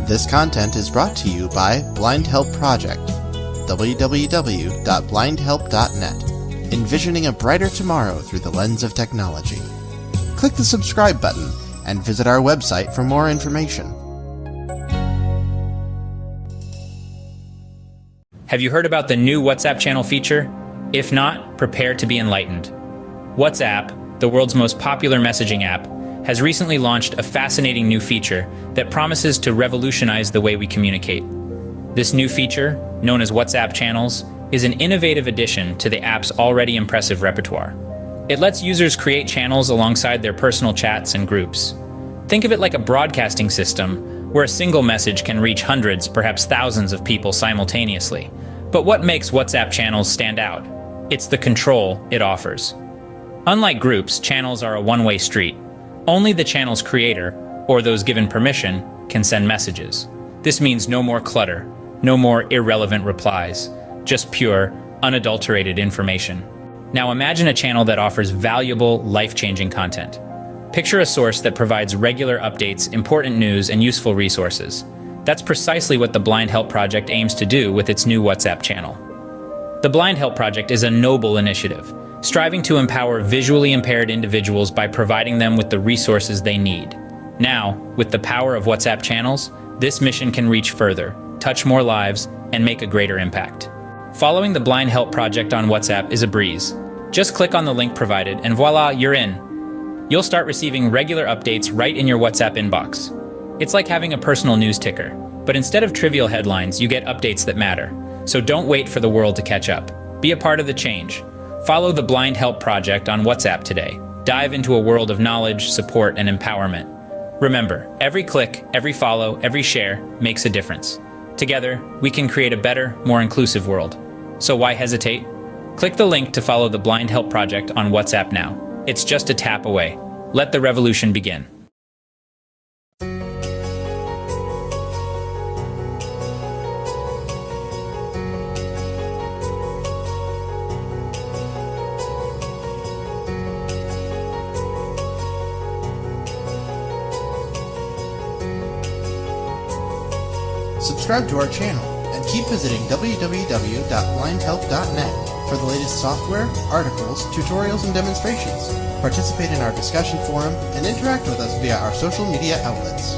This content is brought to you by Blind Help Project, www.blindhelp.net, envisioning a brighter tomorrow through the lens of technology. Click the subscribe button and visit our website for more information. Have you heard about the new WhatsApp channel feature? If not, prepare to be enlightened. WhatsApp, the world's most popular messaging app, has recently launched a fascinating new feature that promises to revolutionize the way we communicate. This new feature, known as WhatsApp Channels, is an innovative addition to the app's already impressive repertoire. It lets users create channels alongside their personal chats and groups. Think of it like a broadcasting system where a single message can reach hundreds, perhaps thousands of people simultaneously. But what makes WhatsApp Channels stand out? It's the control it offers. Unlike groups, channels are a one-way street. Only the channel's creator, or those given permission, can send messages. This means no more clutter, no more irrelevant replies, just pure, unadulterated information. Now imagine a channel that offers valuable, life-changing content. Picture a source that provides regular updates, important news, and useful resources. That's precisely what the Blind Help Project aims to do with its new WhatsApp channel. The Blind Help Project is a noble initiative, striving to empower visually impaired individuals by providing them with the resources they need. Now, with the power of WhatsApp channels, this mission can reach further, touch more lives, and make a greater impact. Following the Blind Help Project on WhatsApp is a breeze. Just click on the link provided and voila, you're in. You'll start receiving regular updates right in your WhatsApp inbox. It's like having a personal news ticker, but instead of trivial headlines, you get updates that matter. So don't wait for the world to catch up. Be a part of the change. Follow the Blind Help Project on WhatsApp today. Dive into a world of knowledge, support, and empowerment. Remember, every click, every follow, every share makes a difference. Together, we can create a better, more inclusive world. So why hesitate? Click the link to follow the Blind Help Project on WhatsApp now. It's just a tap away. Let the revolution begin. Subscribe to our channel and keep visiting www.blindhelp.net for the latest software, articles, tutorials, and demonstrations. Participate in our discussion forum and interact with us via our social media outlets.